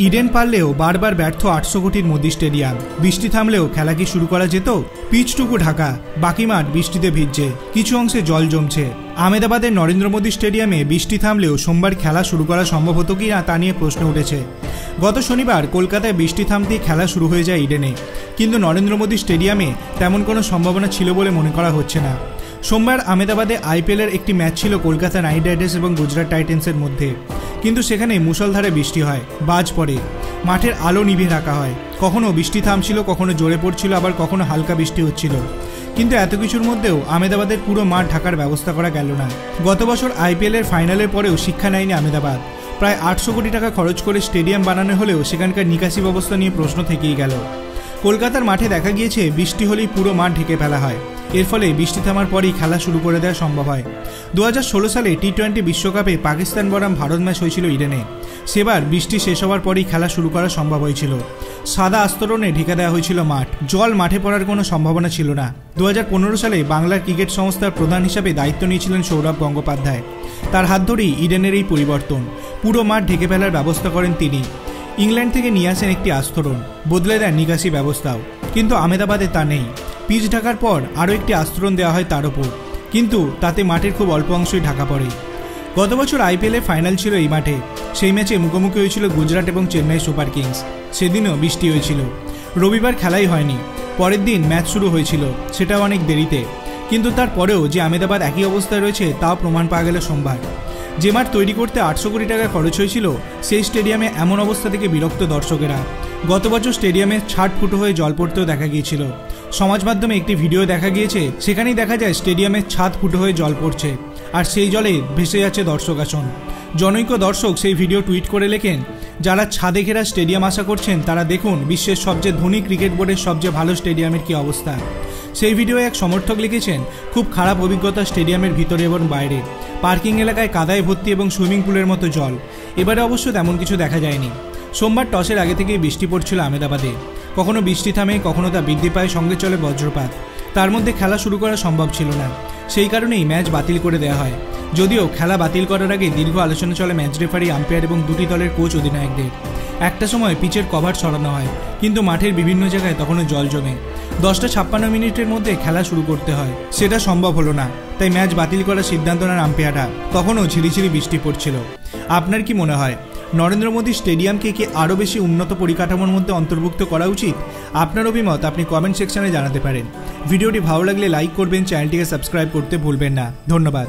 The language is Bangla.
ইডেন পারলেও বারবার ব্যর্থ 800 কোটির মোদি স্টেডিয়াম। বৃষ্টি থামলেও খেলা কি শুরু করা যেত? পিচটুকু ঢাকা, বাকি মাঠ বৃষ্টিতে ভিজছে, কিছু অংশে জল জমছে। আহমেদাবাদের নরেন্দ্র মোদী স্টেডিয়ামে বৃষ্টি থামলেও সোমবার খেলা শুরু করা সম্ভব হতো কি না তা নিয়ে প্রশ্ন উঠেছে। গত শনিবার কলকাতায় বৃষ্টি থামতেই খেলা শুরু হয়ে যায় ইডেনে, কিন্তু নরেন্দ্র মোদী স্টেডিয়ামে তেমন কোনো সম্ভাবনা ছিল বলে মনে করা হচ্ছে না। সোমবার আহমেদাবাদে আইপিএলের একটি ম্যাচ ছিল কলকাতা নাইট রাইডার্স এবং গুজরাট টাইটেন্সের মধ্যে, কিন্তু সেখানে মুষলধারে বৃষ্টি হয়, বাজ পড়ে, মাঠের আলো নিভিয়ে রাখা হয়। কখনো বৃষ্টি থামছিল, কখনো জোরে পড়ছিল, আবার কখনো হালকা বৃষ্টি হচ্ছিল। কিন্তু এত কিছুর মধ্যেও আহমেদাবাদের পুরো মাঠ ঢাকার ব্যবস্থা করা গেল না। গত বছর আইপিএলের ফাইনালের পরেও শিক্ষা নেয়নি আহমেদাবাদ। প্রায় 800 কোটি টাকা খরচ করে স্টেডিয়াম বানানো হলেও সেখানকার নিকাশি ব্যবস্থা নিয়ে প্রশ্ন থেকেই গেল। কলকাতার মাঠে দেখা গিয়েছে বৃষ্টি হলেই পুরো মাঠ ঢেকে ফেলা হয়, এর ফলে বৃষ্টি থামার পরেই খেলা শুরু করে দেওয়া সম্ভব হয়। 2016 সালে টি20 বিশ্বকাপে পাকিস্তান বনাম ভারত ম্যাচ হয়েছিল ইডেনে। সেবার বৃষ্টি শেষ হওয়ার পরেই খেলা শুরু করা সম্ভব হয়েছিল। সাদা আস্তরণে ঢেকে দেওয়া হয়েছিল মাঠ, জল মাঠে পড়ার কোনো সম্ভাবনা ছিল না। 2015 সালে বাংলার ক্রিকেট সংস্থার প্রধান হিসাবে দায়িত্ব নিয়েছিলেন সৌরভ গঙ্গোপাধ্যায়। তার হাত ধরেই ইডেনের এই পরিবর্তন, পুরো মাঠ ঢেকে ফেলার ব্যবস্থা করেন তিনি। ইংল্যান্ড থেকে নিয়ে আসেন একটি আস্তরণ, বদলে দেন নিকাশি ব্যবস্থাও, কিন্তু আহমেদাবাদে তা নেই। পিচ ঢাকার পর আরও একটি আস্তরণ দেওয়া হয় তার ওপর, কিন্তু তাতে মাঠের খুব অল্প অংশই ঢাকা পড়ে। গত বছর আইপিএলের ফাইনাল ছিল এই মাঠে। সেই ম্যাচে মুখোমুখি হয়েছিল গুজরাট এবং চেন্নাই সুপার কিংস। সেদিনও বৃষ্টি হয়েছিল। রবিবার খেলাই হয়নি, পরের দিন ম্যাচ শুরু হয়েছিল, সেটাও অনেক দেরিতে। কিন্তু তারপরেও যে আহমেদাবাদ একই অবস্থায় রয়েছে তাও প্রমাণ পাওয়া গেল সোমবার। যে মাঠ তৈরি করতে 800 কোটি টাকা খরচ হয়েছিল, সেই স্টেডিয়ামে এমন অবস্থা থেকে বিরক্ত দর্শকেরা। গত বছর স্টেডিয়ামে 60 ফুট হয়ে জল পড়তেও দেখা গিয়েছিল। সমাজ মাধ্যমে একটি ভিডিও দেখা গিয়েছে, সেখানেই দেখা যায় স্টেডিয়ামের ছাদ ফুটো হয়ে জল পড়ছে, আর সেই জলে ভেসে যাচ্ছে দর্শক আসন। জনৈক দর্শক সেই ভিডিও টুইট করে লেখেন, যারা ছাদে ঘেরা স্টেডিয়াম আশা করছেন তারা দেখুন বিশ্বের সবচেয়ে ধনী ক্রিকেট বোর্ডের সবচেয়ে ভালো স্টেডিয়ামের কী অবস্থা। সেই ভিডিওয়ে এক সমর্থক লিখেছেন, খুব খারাপ অভিজ্ঞতা স্টেডিয়ামের ভিতরে এবং বাইরে, পার্কিং এলাকায় কাদায় ভর্তি এবং সুইমিং পুলের মতো জল। এবারে অবশ্য তেমন কিছু দেখা যায়নি। সোমবার টসের আগে থেকেই বৃষ্টি পড়ছিল আহমেদাবাদে। কখনো বৃষ্টি থামে, কখনো তা বৃদ্ধি পায়, সঙ্গে চলে বজ্রপাত। তার মধ্যে খেলা শুরু করা সম্ভব ছিল না, সেই কারণেই ম্যাচ বাতিল করে দেওয়া হয়। যদিও খেলা বাতিল করার আগে দীর্ঘ আলোচনা চলে ম্যাচ রেফারি, আম্পায়ার এবং দুটি দলের কোচ অধিনায়কদের। একটা সময় পিচের কভার সরানো হয়, কিন্তু মাঠের বিভিন্ন জায়গায় তখনও জল জমে। 10:56 মিনিটের মধ্যে খেলা শুরু করতে হয়, সেটা সম্ভব হলো না, তাই ম্যাচ বাতিল করার সিদ্ধান্ত নেন আম্পায়াররা। তখনও ঝিরিঝিরি বৃষ্টি পড়ছিল। আপনার কি মনে হয়, নরেন্দ্র মোদী স্টেডিয়ামকে কি আরও বেশি উন্নত পরিকাঠামোর মধ্যে অন্তর্ভুক্ত করা উচিত? আপনার অভিমত আপনি কমেন্ট সেকশনে জানাতে পারেন। ভিডিওটি ভালো লাগলে লাইক করবেন, চ্যানেলটিকে সাবস্ক্রাইব করতে ভুলবেন না। ধন্যবাদ।